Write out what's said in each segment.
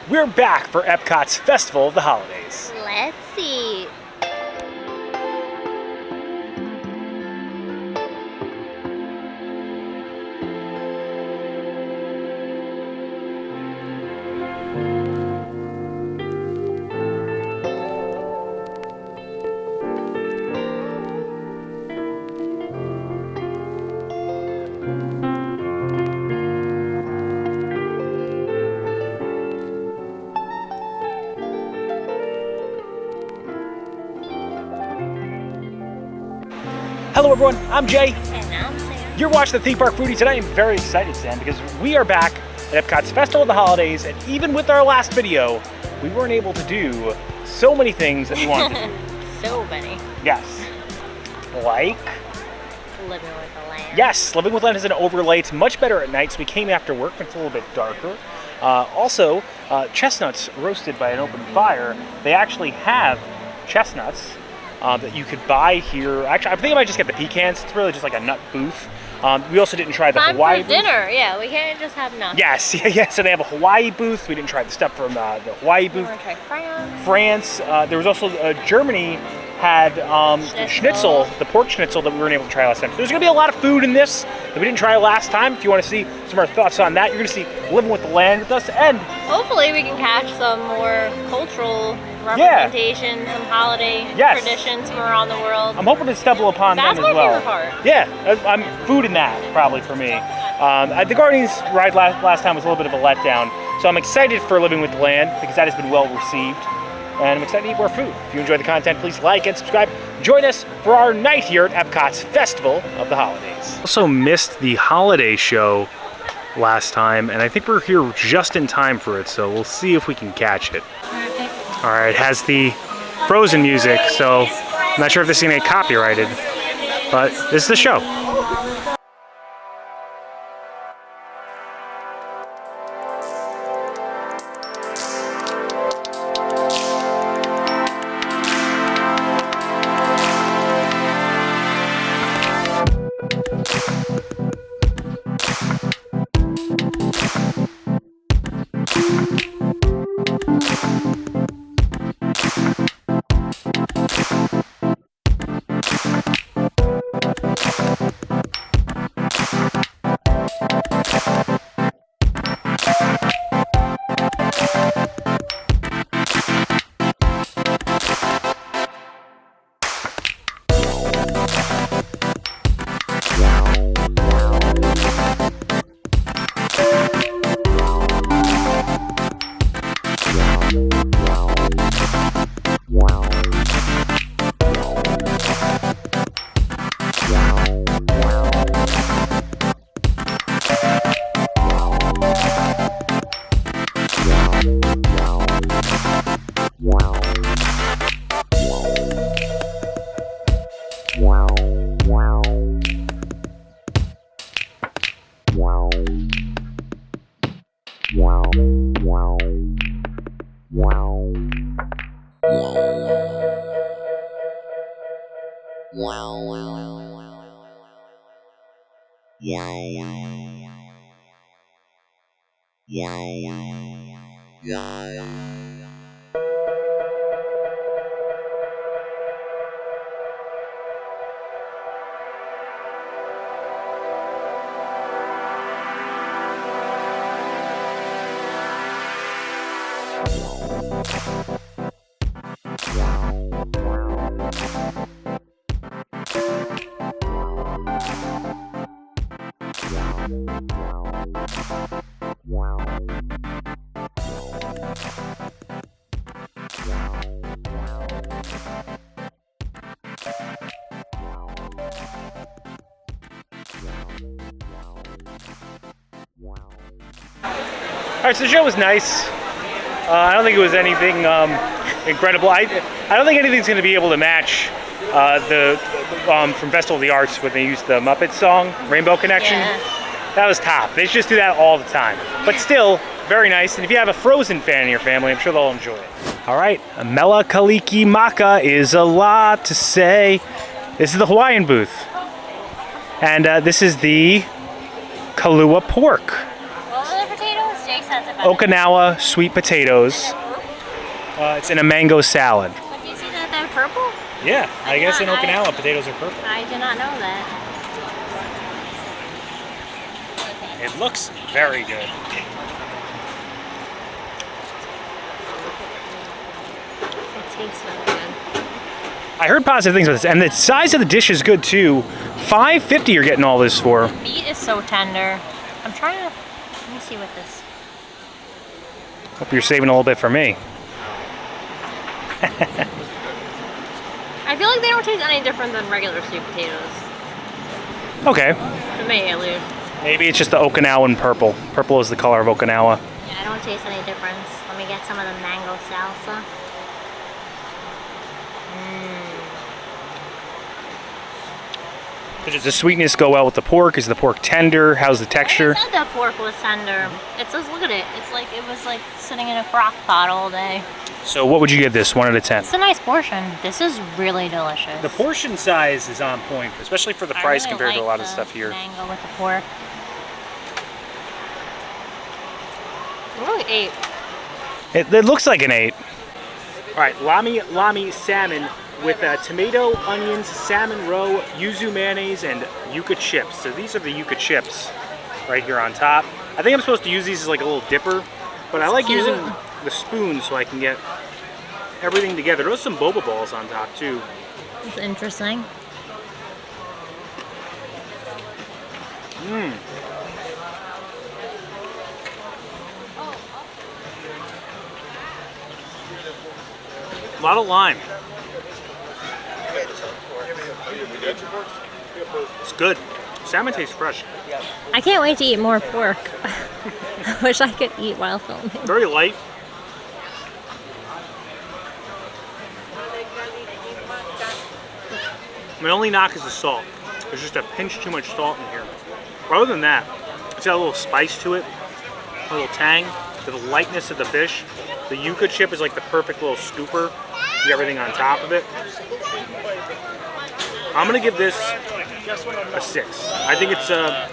we're back for Epcot's Festival of the Holidays. Let's see. Hello everyone, I'm Jay. And I'm Sam. You're watching the Theme Park Foodies, and I am very excited, Sam, because we are back at Epcot's Festival of the Holidays, and even with our last video, we weren't able to do so many things that we wanted to do. So many. Yes. Like? Living with the Land. Yes, Living with Land is an overlay. It's much better at night, so we came after work, but it's a little bit darker. Also, chestnuts roasted by an open fire. They actually have chestnuts that you could buy here. Actually, I think I might just get the pecans. It's really just like a nut booth. We also didn't try the Hawaii booth. Dinner. Yeah, we can't just have nuts. Yes, yeah. So they have a Hawaii booth. We didn't try the stuff from the Hawaii booth. We want to try France. There was also Germany had schnitzel, the pork schnitzel that we weren't able to try last time. So there's going to be a lot of food in this that we didn't try last time. If you want to see some of our thoughts on that, you're going to see Living with the Land with us. And hopefully we can catch some more cultural representation, some holiday traditions from around the world. I'm hoping to stumble upon them as well. That's my favorite part. Yeah, food in that probably for me. The Guardians ride last time was a little bit of a letdown, so I'm excited for Living with the Land because that has been well received. And I'm excited to eat more food. If you enjoy the content, please like and subscribe. Join us for our night here at Epcot's Festival of the Holidays. Also missed the holiday show last time, and I think we're here just in time for it, so we'll see if we can catch it. All right, it has the Frozen music, so I'm not sure if this is gonna get copyrighted, but this is the show. All right, so the show was nice. I don't think it was anything incredible. I don't think anything's going to be able to match from Festival of the Arts when they used the Muppets song, Rainbow Connection. Yeah. That was top. They should just do that all the time. But still, very nice. And if you have a Frozen fan in your family, I'm sure they'll enjoy it. All right, Mele Kalikimaka is a lot to say. This is the Hawaiian booth. And this is the Kālua pork. What were the potatoes? Okinawa sweet potatoes. It's in a mango salad. But do you see that they're purple? Yeah, I guess in Okinawa potatoes are purple. I did not know that. It looks very good. It tastes really good. I heard positive things about this, and the size of the dish is good too. $5.50 you're getting all this for. Meat is so tender. I'm trying to, let me see what this. Hope you're saving a little bit for me. I feel like they don't taste any different than regular sweet potatoes. Okay. To me, at least. Maybe it's just the Okinawan purple. Purple is the color of Okinawa. Yeah, I don't taste any difference. Let me get some of the mango salsa. Does the sweetness go well with the pork? Is the pork tender? How's the texture? I said the pork was tender. It says, look at it. It's like it was like sitting in a crock pot all day. So what would you give this, 1 out of 10? It's a nice portion. This is really delicious. The portion size is on point, especially for the price compared to a lot of stuff here. Mango with the pork. Really 8. It looks like an 8. All right, lami salmon with tomato, onions, salmon roe, yuzu mayonnaise, and yuca chips. So these are the yuca chips right here on top. I think I'm supposed to use these as like a little dipper, but I like using the spoon so I can get everything together. There's some boba balls on top too. That's interesting. Mmm. A lot of lime. It's good. Salmon tastes fresh. I can't wait to eat more pork. I wish I could eat while filming. Very light. My only knock is the salt. There's just a pinch too much salt in here. But other than that, it's got a little spice to it, a little tang, the lightness of the fish. The yuca chip is like the perfect little scooper. You get everything on top of it. I'm gonna give this a 6. I think it's a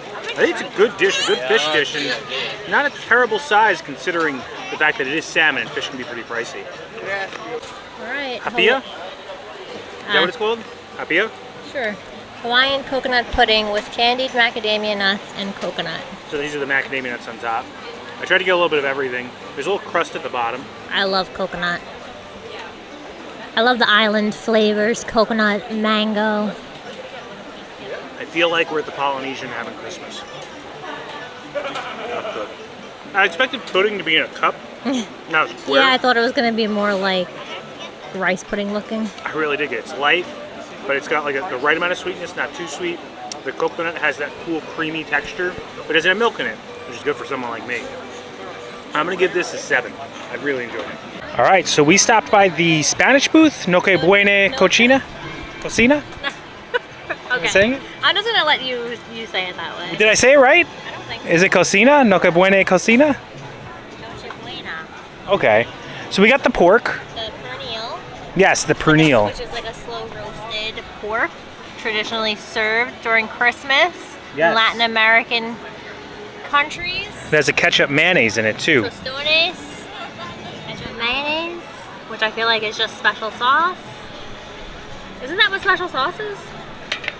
good dish, a good fish dish, and not a terrible size considering the fact that it is salmon and fish can be pretty pricey. All right. Haupia? Is that what it's called? Haupia? Sure. Hawaiian coconut pudding with candied macadamia nuts and coconut. So these are the macadamia nuts on top. I tried to get a little bit of everything. There's a little crust at the bottom. I love coconut. I love the island flavors, coconut, mango. I feel like we're at the Polynesian having Christmas. That's good. I expected pudding to be in a cup, not a square. Yeah, I thought it was going to be more like rice pudding looking. I really dig it. It's light, but it's got like the right amount of sweetness, not too sweet. The coconut has that cool creamy texture, but it doesn't have milk in it, which is good for someone like me. I'm gonna give this a 7. I really enjoyed it. All right, so we stopped by the Spanish booth, Nochebuena Cocina. Cocina? Okay. Am I saying it? I'm just gonna let you say it that way. Did I say it right? I don't think so. Is it Cocina? Nochebuena Cocina? Nochebuena. Okay. So we got the pork. The pernil. Yes, the pernil. Which is like a slow roasted pork, traditionally served during Christmas in Latin American countries. There's a ketchup mayonnaise in it too. Tostones, ketchup mayonnaise, which I feel like is just special sauce. Isn't that what special sauce is?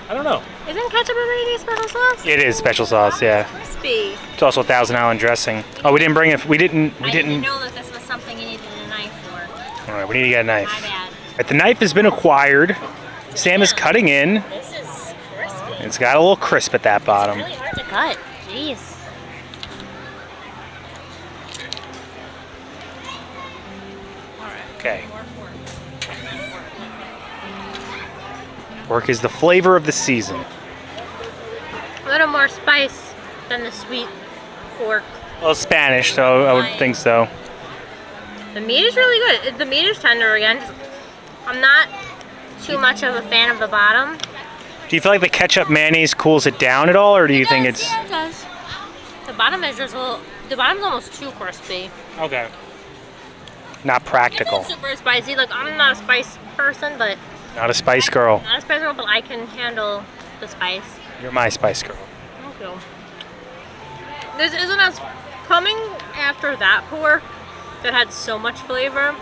I don't know. Isn't ketchup and mayonnaise special sauce? It is special sauce, yeah. Crispy. It's also Thousand Island dressing. Oh, we didn't bring it. We didn't know that this was something you needed a knife for. All right, we need to get a knife. My bad. But the knife has been acquired. Sam is cutting in. This is crispy. It's got a little crisp at that bottom. It's really hard to cut. Jeez. Okay. Pork is the flavor of the season. A little more spice than the sweet pork. Well, Spanish, so I would think so. The meat is really good. The meat is tender again. I'm not too much of a fan of the bottom. Do you feel like the ketchup mayonnaise cools it down at all, or do you think it's... Yeah, it does. The bottom is just a little... The bottom's almost too crispy. Okay. Not practical. It's not super spicy. Like, I'm not a spice person, but... Not a spice girl. Not a spice girl, but I can handle the spice. You're my spice girl. Thank you. This isn't as Coming after that pork that had so much flavor,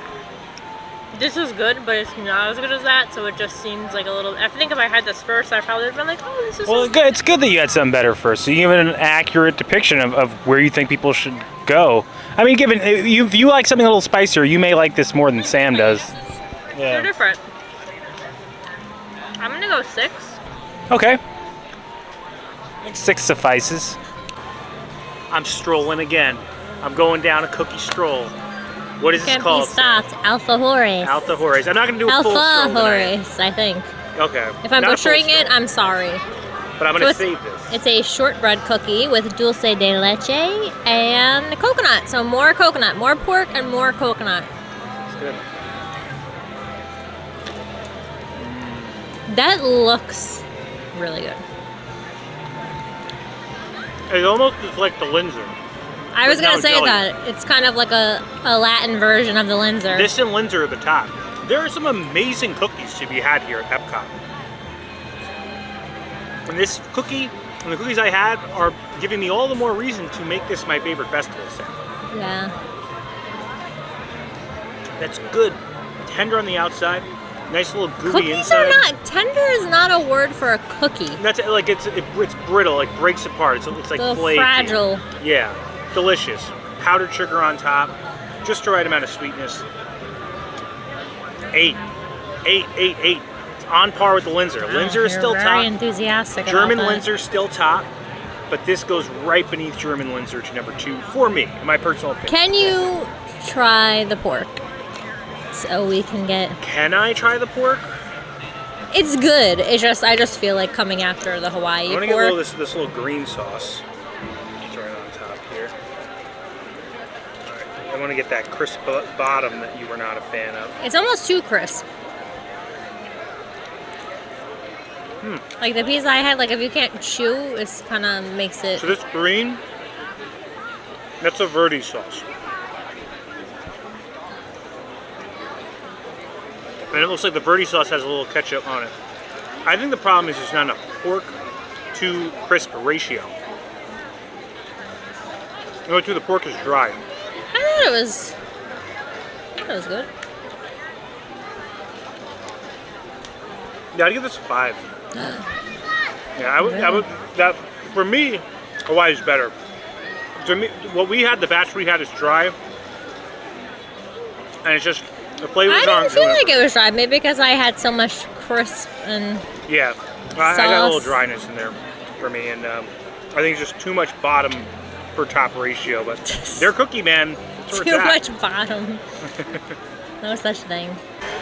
this is good, but it's not as good as that, so it just seems like a little... I think if I had this first, I probably would have been like, oh, this is... Well, good. It's good that you had something better first, so you give it an accurate depiction of where you think people should go. I mean, given if you like something a little spicier, you may like this more than Sam does. Yeah. They're different. I'm gonna go 6. Okay. 6 suffices. I'm strolling again. I'm going down a cookie stroll. What is this called? Can't be stopped. Alfajores. Alfajores. I'm not going to do a full stroll tonight. Alfajores, I think. Okay. If I'm butchering it, I'm sorry. But I'm going to save this. It's a shortbread cookie with dulce de leche and coconut. So more coconut, more pork and more coconut. That's good. That looks really good. It almost is like the Linzer. I was going to say that. It's kind of like a Latin version of the Linzer. This and Linzer are the top. There are some amazing cookies to be had here at Epcot. And this cookie, and the cookies I had, are giving me all the more reason to make this my favorite festival set. Yeah. That's good. Tender on the outside. Nice little gooey Cookies inside. are not... Tender is not a word for a cookie. That's like it's brittle, like breaks apart. It's like flaky. Fragile. Yeah, delicious. Powdered sugar on top, just the right amount of sweetness. 8. It's on par with the Linzer. Linzer is still top. Very enthusiastic. German about that. Linzer still top, but this goes right beneath German Linzer to number 2 for me, in my personal opinion. Can you try the pork? So we can get... Can I try the pork? It's good. It's just I just feel like coming after the Hawaii I want to pork. get this little green sauce. It's right on top here. All right. I want to get that crisp bottom that you were not a fan of. It's almost too crisp. Like the piece I had, like if you can't chew, it kind of makes it... So this green, that's a Rôti sauce. And it looks like the Rôti sauce has a little ketchup on it. I think the problem is there's not enough pork to crisp ratio. Number 2, the pork is dry. I thought it was good. Yeah, I'd give this a 5. Yeah, I would. That for me, Hawaii's better. To me, what we had, the batch we had, is dry, and it's just the flavors aren't. I didn't feel like it was dry, maybe because I had so much crisp and. Yeah, I got a little dryness in there for me, and I think it's just too much bottom per top ratio. But their cookie, man, too much bottom. No such thing.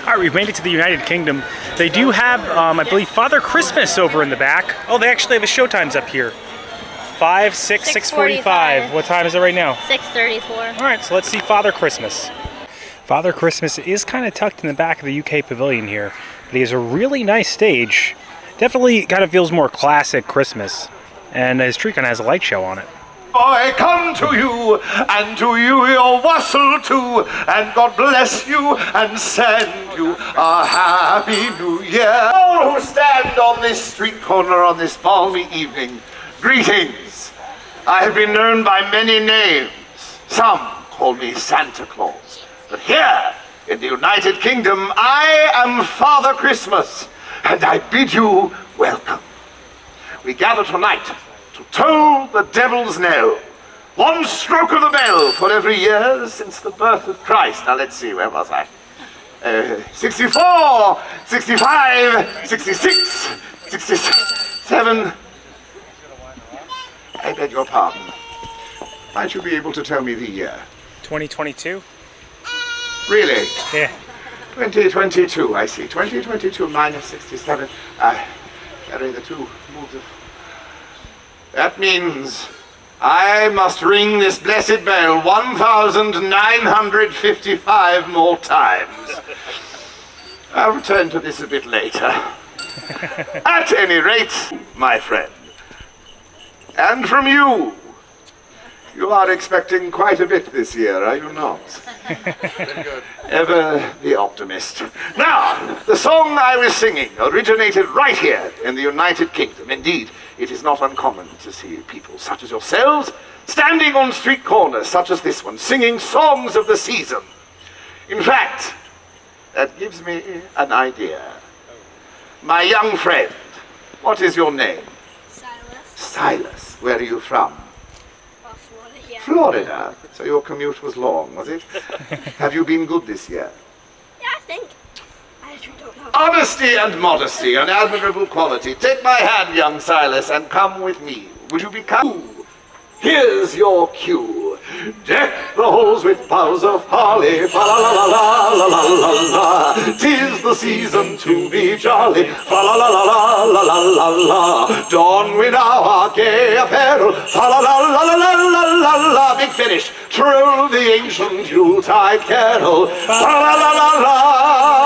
All right, we've made it to the United Kingdom. They do have, I believe, Father Christmas over in the back. Oh, they actually have a show times up here. 5, 6, 6:45. What time is it right now? 6:34. All right, so let's see Father Christmas. Father Christmas is kind of tucked in the back of the UK Pavilion here, but he has a really nice stage. Definitely kind of feels more classic Christmas, and his tree kind of has a light show on it. I come to you, and to you your wassail too, and God bless you, and send you a happy new year. All who stand on this street corner on this balmy evening, greetings. I have been known by many names. Some call me Santa Claus, but here in the United Kingdom, I am Father Christmas, and I bid you welcome. We gather tonight to toll the devil's knell. One stroke of the bell for every year since the birth of Christ. Now let's see, where was I? 64, 65, 66, 67. I beg your pardon. Might you be able to tell me the year? 2022? Really? Yeah. 2022, I see. 2022 minus 67. Carry the 2 moves of... That means I must ring this blessed bell 1,955 more times. I'll return to this a bit later. At any rate, my friend, and from you, you are expecting quite a bit this year, are you not? Very good. Ever the optimist. Now, the song I was singing originated right here in the United Kingdom. Indeed, it is not uncommon to see people such as yourselves standing on street corners such as this one, singing songs of the season. In fact, that gives me an idea. My young friend, what is your name? Silas. Silas. Where are you from? Florida, yeah. Florida. So your commute was long, was it? Have you been good this year? Yeah, I think. I actually don't know. Honesty and modesty, an admirable quality. Take my hand, young Silas, and come with me. Will you be kind? Here's your cue. Deck the halls with boughs of holly, fa la la la la la la la la. 'Tis the season to be jolly, fa la la la la la la la la. Don we now our gay apparel, fa la la la la la la la la. Big finish. Troll the ancient Yuletide carol, fa la la la la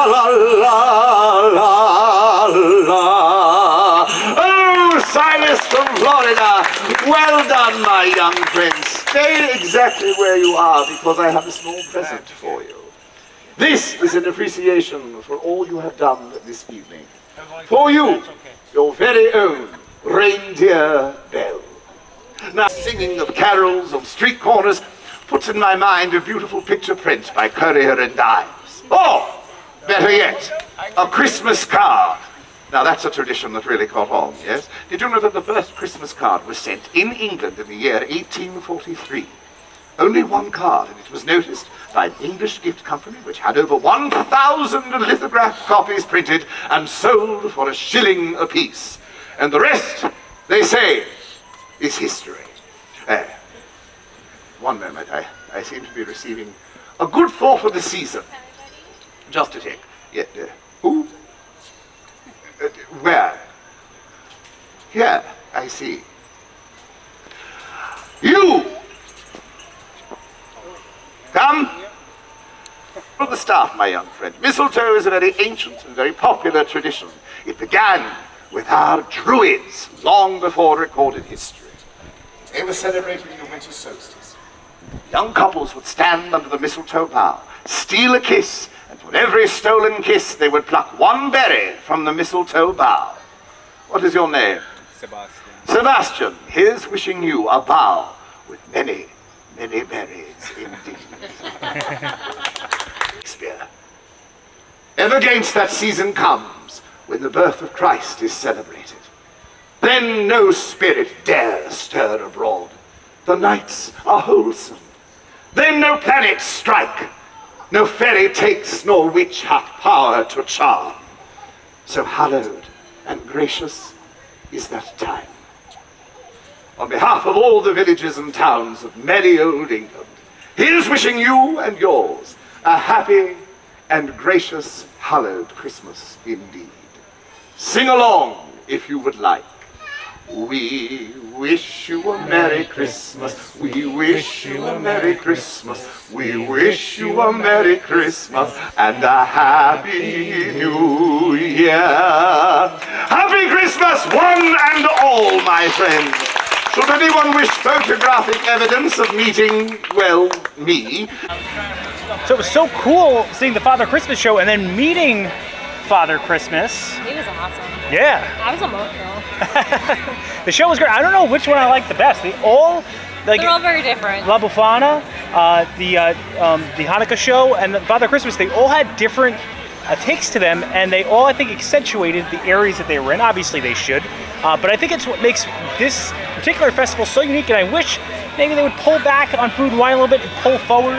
la la la la. Oh, Silas from Florida. Well done, my young friend. Stay exactly where you are, because I have a small present for you. This is an appreciation for all you have done this evening. For you, your very own reindeer bell. Now, singing of carols of street corners puts in my mind a beautiful picture print by Currier and Ives. Or, better yet, a Christmas card. Now that's a tradition that really caught on, yes? Did you know that the first Christmas card was sent in England in the year 1843? Only one card, and it was noticed by an English gift company which had over 1,000 lithographed copies printed and sold for £1 apiece. And the rest, they say, is history. One moment, I seem to be receiving a good thought for the season. Just a tick. Yeah, who? Where? Here, I see. You! Come! From the staff, my young friend. Mistletoe is a very ancient and very popular tradition. It began with our Druids long before recorded history. They were celebrating the winter solstice. Young couples would stand under the mistletoe bough, steal a kiss, and for every stolen kiss, they would pluck one berry from the mistletoe bough. What is your name? Sebastian. Sebastian, here's wishing you a bough with many, many berries indeed. Shakespeare. Ever against that season comes when the birth of Christ is celebrated. Then no spirit dare stir abroad. The nights are wholesome. Then no planets strike. No fairy takes, nor witch hath power to charm. So hallowed and gracious is that time. On behalf of all the villages and towns of merry old England, here's wishing you and yours a happy and gracious hallowed Christmas indeed. Sing along if you would like. We wish you a Merry Christmas. We wish you a Merry Christmas. We wish you a Merry Christmas and a Happy New Year. Happy Christmas, one and all, my friends. Should anyone wish photographic evidence of meeting, well, me? So it was so cool seeing the Father Christmas show and then meeting Father Christmas. He was awesome. Yeah. I was emotional. The show was great. I don't know which one I like the best. They're all very different. La Befana, the Hanukkah show, and the Father Christmas. They all had different takes to them, and they all, I think, accentuated the areas that they were in. Obviously, they should, but I think it's what makes this particular festival so unique. And I wish maybe they would pull back on food and wine a little bit and pull forward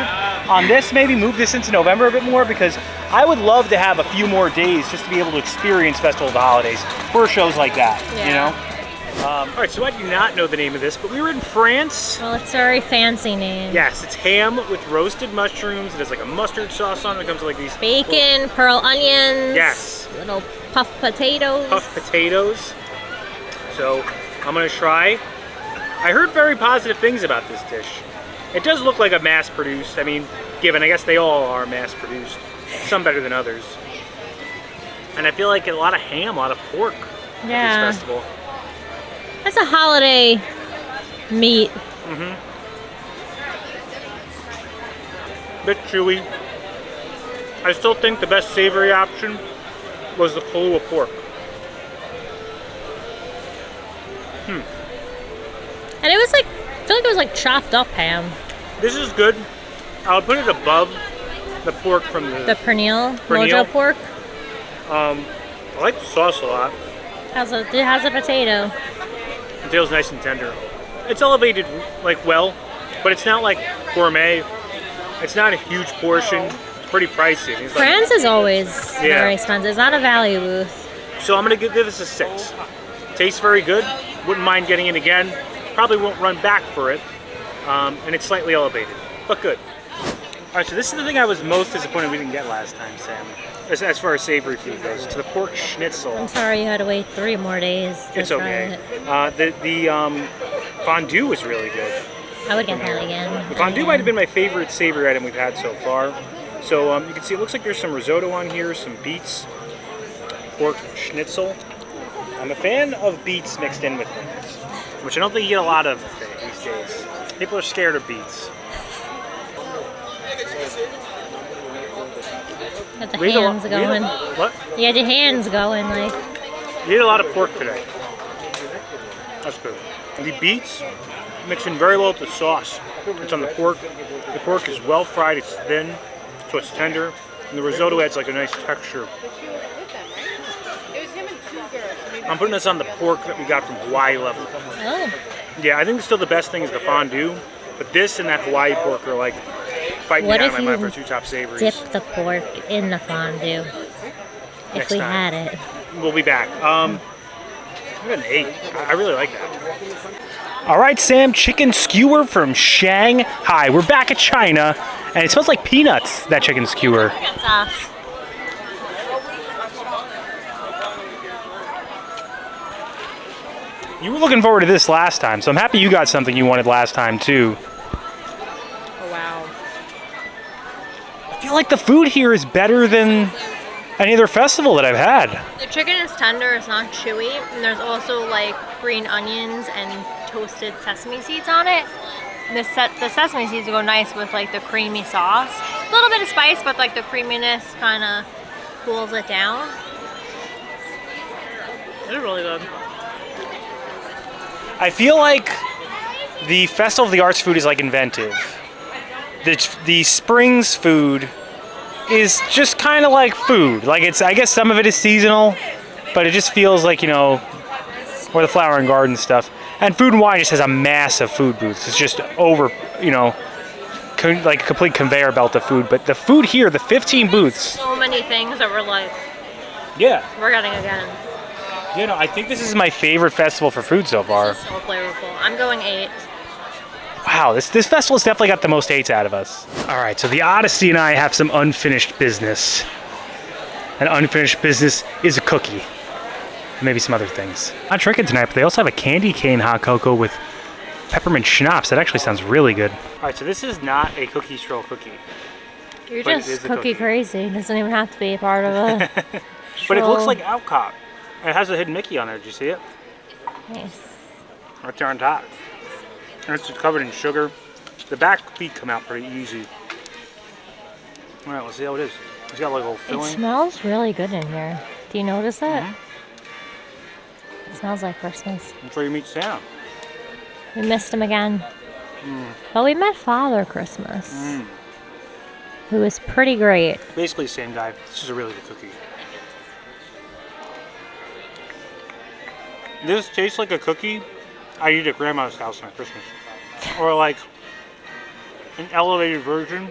on this. Maybe move this into November a bit more, because I would love to have a few more days just to be able to experience Festival of the Holidays for shows like that. Yeah. You know. All right, so I do not know the name of this, but we were in France. Well, it's a very fancy name. Yes, it's ham with roasted mushrooms. It has like a mustard sauce on it. It comes with like these Bacon, pearl onions. Yes. Little puffed potatoes. Puffed potatoes. So I'm gonna try. I heard very positive things about this dish. It does look like a mass-produced. I mean, given I guess they all are mass-produced. Some better than others. And I feel like a lot of ham, a lot of pork at this festival. That's a holiday meat. Bit chewy. I still think the best savory option was the Kālua pork. And it was like, I feel like it was like chopped up ham. This is good. I would put it above the pork from The Pernil, Pernil. Mojo pork. I like the sauce a lot. It has a potato. It feels nice and tender. It's elevated like well, but it's not like gourmet. It's not a huge portion. It's pretty pricey. It's like, France is always Yeah. very expensive. It's not a value booth. so I'm gonna give this a 6. Tastes very good. Wouldn't mind getting it again. Probably won't run back for it. And it's slightly elevated, but good. All right, so this is the thing I was most disappointed we didn't get last time, Sam. As far as savory food goes, to the pork schnitzel. I'm sorry you had to wait 3 more days to It's try okay. it. The fondue was really good. I would get that again. The fondue might have been my favorite savory item we've had so far. So you can see it looks like there's some risotto on here, some beets, pork schnitzel. I'm a fan of beets mixed in with things, which I don't think you get a lot of these days. People are scared of beets. Got the We ate a hands lot- going. What? You had your hands going, like. You ate a lot of pork today. That's good. And the beets mix in very well with the sauce. It's on the pork. The pork is well fried, it's thin, so it's tender. And the risotto adds like a nice texture. I'm putting this on the pork that we got from Hawaii level. Oh. Yeah, I think still the best thing is the fondue, but this and that Hawaii pork are like fighting What me out if of my mind you for 2 top savories. Dip the pork in the fondue. If Next we time. had it. We'll be back. I got an 8. I really like that. All right, Sam, chicken skewer from Shanghai. We're back at China, and it smells like peanuts, that chicken skewer. Sauce. You were looking forward to this last time, so I'm happy you got something you wanted last time, too. Oh, wow. I feel like the food here is better than any other festival that I've had. The chicken is tender, it's not chewy, and there's also like green onions and toasted sesame seeds on it. And the sesame seeds go nice with like the creamy sauce. A little bit of spice, but like the creaminess kind of cools it down. It's really good. I feel like the Festival of the Arts food is like inventive. The Springs food is just kind of like food. Like I guess some of it is seasonal, but it just feels like, you know, or the Flower and Garden stuff. And Food and Wine just has a massive food booth. It's just over, you know, like a complete conveyor belt of food. But the food here, the 15 booths. So many things that we're like, Yeah. we're getting again. You know, I think this is my favorite festival for food so far. It's so flavorful. I'm going 8. Wow, this festival's definitely got the most 8s out of us. All right, so the Odyssey and I have some unfinished business. And unfinished business is a cookie. Maybe some other things. Not drinking tonight, but they also have a candy cane hot cocoa with peppermint schnapps. That actually sounds really good. All right, so this is not a cookie stroll cookie. You're But it just is a cookie cookie. crazy. It doesn't even have to be a part of a But it looks stroll. like Epcot. And it has a hidden Mickey on there. Did you see it? Nice. Right there on top. And it's just covered in sugar. The back feet come out pretty easy. All right, let's see how it is. It's got like a little It filling. smells really good in here. Do you notice that? It smells like Christmas. Before you meet Santa. We missed him again. But we met Father Christmas, who is pretty great. Basically the same guy. This is a really good cookie. This tastes like a cookie I eat at Grandma's house on Christmas. Or like an elevated version.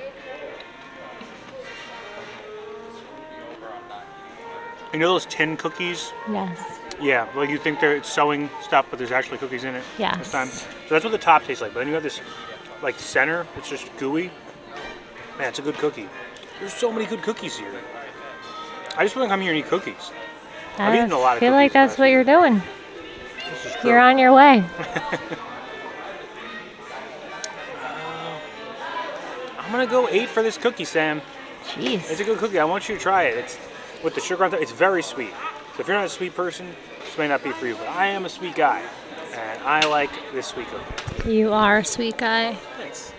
You know those tin cookies? Yes. Yeah, like you think it's sewing stuff, but there's actually cookies in it Yes. this time. So that's what the top tastes like. But then you have this like center, it's just gooey. Man, it's a good cookie. There's so many good cookies here. I just want to come here and eat cookies. I've eaten a lot of I feel like cookies that's last what year. you're doing. This is true. You're on your way. I'm gonna go 8 for this cookie, Sam. It's Jeez. a good cookie. I want you to try it. It's with the sugar on top. It's very sweet. So if you're not a sweet person, this may not be for you. But I am a sweet guy, and I like this sweet cookie. You are a sweet guy. Thanks.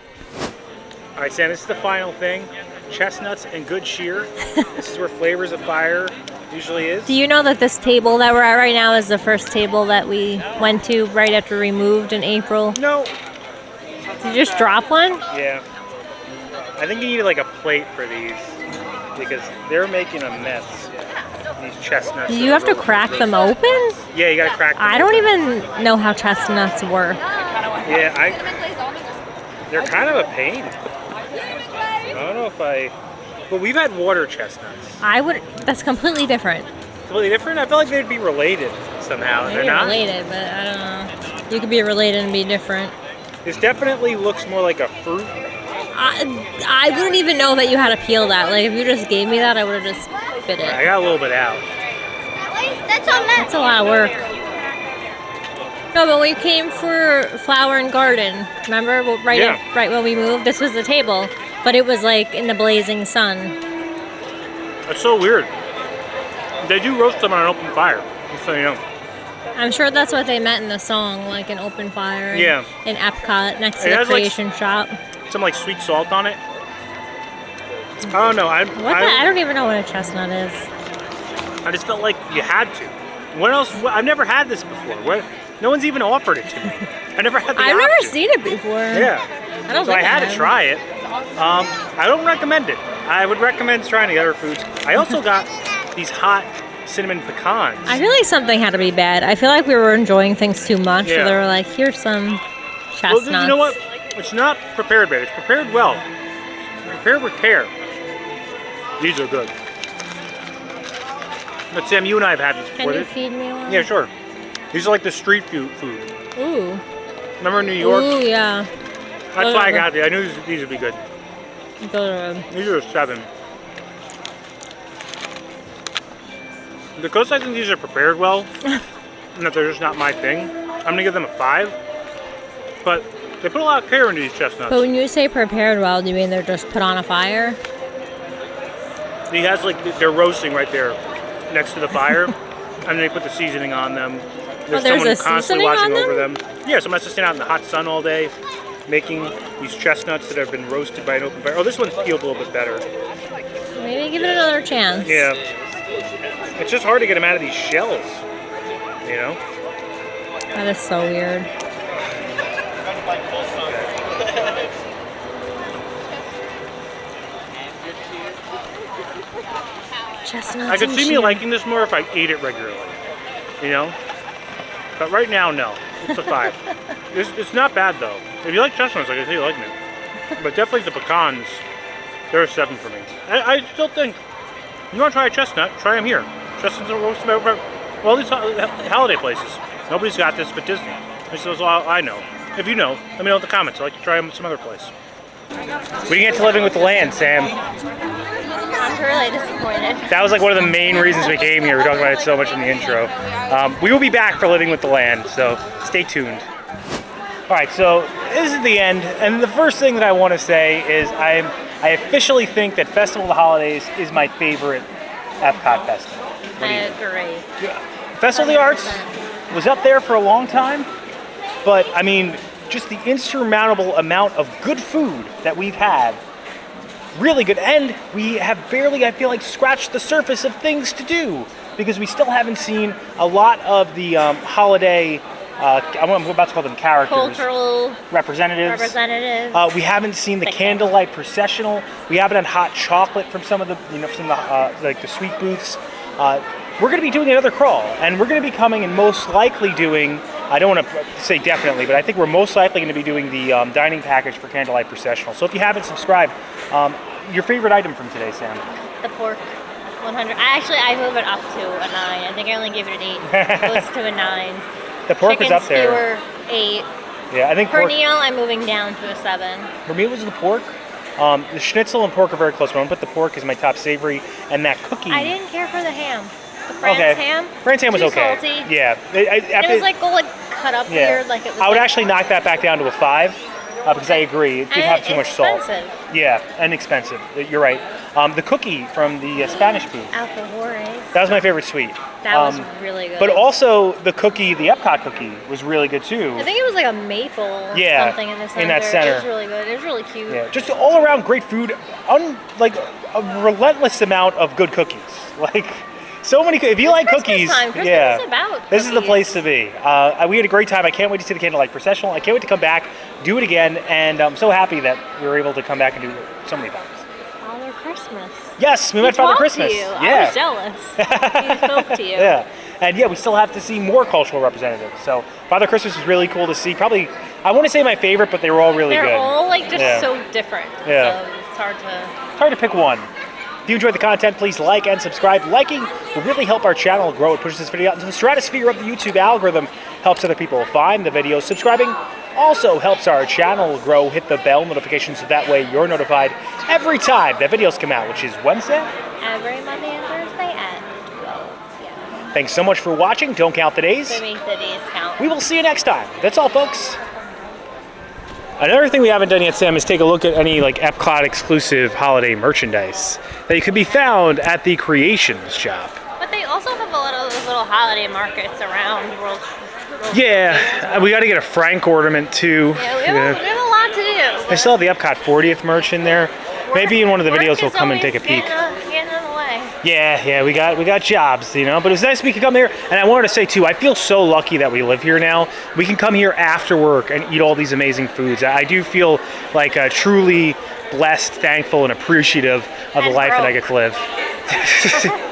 All right, Sam. This is the final thing. Chestnuts and good cheer. This is where Flavors of Fire usually is. Do you know that this table that we're at right now is the first table that we went to right after we moved in April? No. Did you just drop one? Yeah. I think you need like a plate for these because they're making a mess. These chestnuts. Do you have to crack them open? Yeah, you gotta crack them. I don't even know how chestnuts work. Yeah, they're kind of a pain. I don't know if but we've had water chestnuts. That's completely different. Completely different? I feel like they'd be related somehow. They're not related, but I don't know. You could be related and be different. This definitely looks more like a fruit. I wouldn't even know that you had to peel that. Like, if you just gave me that, I would have just bit it. I got a little bit out. That's a lot of work. No, but when we came for Flower and Garden, remember? Right when we moved, this was the table. But it was like in the blazing sun. That's so weird. They do roast them on an open fire, just so you know. I'm sure that's what they meant in the song, like an open fire in Epcot next to the Creation Shop. Some like sweet salt on it. I don't know. I don't even know what a chestnut is. I just felt like you had to. What else? I've never had this before. No one's even offered it to me. I never had the I've option. never seen it before. Yeah. So I had to try it. I don't recommend it. I would recommend trying the other foods. I also got these hot cinnamon pecans. I feel like something had to be bad. I feel like we were enjoying things too much. Yeah. So they were like, here's some chestnuts. Well, you know what? It's not prepared bad. It's prepared well. Prepared with care. These are good. But Sam, you and I have had these before. Can you feed me one? Yeah, sure. These are like the street food. Ooh. Remember in New York? Ooh, yeah. That's why I got these. I knew these would be good. Those are These are 7. Because I think these are prepared well, and that they're just not my thing, I'm gonna give them a 5. But they put a lot of care into these chestnuts. But when you say prepared well, do you mean they're just put on a fire? He has they're roasting right there next to the fire, and they put the seasoning on them. There's someone constantly watching over them. Yeah, someone has to stand out in the hot sun all day, making these chestnuts that have been roasted by an open fire. Oh, this one's peeled a little bit better. Maybe give it another chance. Yeah. It's just hard to get them out of these shells, you know? That is so weird. Chestnuts. I could see me liking this more if I ate it regularly, you know? But right now, no. It's a 5. It's not bad, though. If you like chestnuts, I can see you liking it. But definitely the pecans, they're a 7 for me. I still think, you want to try a chestnut, try them here. Chestnuts are roasted by all these holiday places. Nobody's got this but Disney. This is all I know. If you know, let me know in the comments. I'd like to try them at some other place. We didn't get to Living with the Land, Sam. I'm really disappointed. That was like one of the main reasons we came here. We talked about it so much in the intro. We will be back for Living with the Land, so stay tuned. All right, so this is the end, and the first thing that I want to say is I officially think that Festival of the Holidays is my favorite Epcot festival. I agree. Festival of the Arts was up there for a long time, but I mean, just the insurmountable amount of good food that we've had, really good, and we have barely, I feel like, scratched the surface of things to do, because we still haven't seen a lot of the holiday, I'm about to call them characters. Cultural representatives. We haven't seen the candlelight processional. We haven't had hot chocolate from some of the, like the sweet booths. We're going to be doing another crawl, and we're going to be coming and most likely doing, I don't want to say definitely, but I think we're most likely going to be doing the dining package for Candlelight Processional. So if you haven't subscribed, your favorite item from today, Sam? The pork. 100. I move it up to a 9. I think I only gave it an 8. It goes to a 9. The pork was up there. Skewer, 8. Yeah, I think Pernil, I'm moving down to a 7. For me, it was the pork. The schnitzel and pork are very close. But I'm going to put the pork as my top savory, and that cookie. I didn't care for the ham. The France ham. France ham was too okay. Salty. Yeah. It was like cut up weird. Like it was. I would actually knock that back down to a 5 because I agree it did have too much salt. Yeah, and expensive. You're right. The cookie from the Spanish booth. Alfajores. That was my favorite sweet. That was really good. But also the cookie, the Epcot cookie, was really good too. I think it was like a maple something in the center. In that center. It was really good. It was really cute. Yeah, just all around great food. Like a relentless amount of good cookies. Like So many. If you like Christmas cookies, time. Christmas yeah, is about this is the cookies. place to be. We had a great time. I can't wait to see the candlelight processional. I can't wait to come back, do it again, and I'm so happy that we were able to come back and do it so many times. Father Christmas. Yes, we He met Father talked Christmas. To you. I Yeah. was jealous. He spoke to you. Yeah. And yeah, we still have to see more cultural representatives. So Father Christmas was really cool to see. Probably, I want to say my favorite, but they were all really They're good. all like just Yeah. so different. Yeah. So it's hard to. It's hard to pick one. If you enjoyed the content, please like and subscribe. Liking will really help our channel grow. It pushes this video out into the stratosphere of the YouTube algorithm, helps other people find the videos. Subscribing also helps our channel grow. Hit the bell notification so that way you're notified every time that videos come out, which is Wednesday. Every Monday and Thursday at 12 p.m. Thanks so much for watching. Don't count the days. To make the days count. We will see you next time. That's all, folks. Another thing we haven't done yet, Sam, is take a look at any like Epcot exclusive holiday merchandise that can be found at the Creations shop. But they also have a lot of those little holiday markets around World Yeah, we got to get a Frank ornament too. Yeah, we have a lot to do. I still have the Epcot 40th merch in there. Maybe in one of the videos we'll come and take a peek. Getting in the way. Yeah, we got jobs, you know. But it was nice we could come here. And I wanted to say too, I feel so lucky that we live here now. We can come here after work and eat all these amazing foods. I do feel like truly blessed, thankful, and appreciative of the life that I get to live.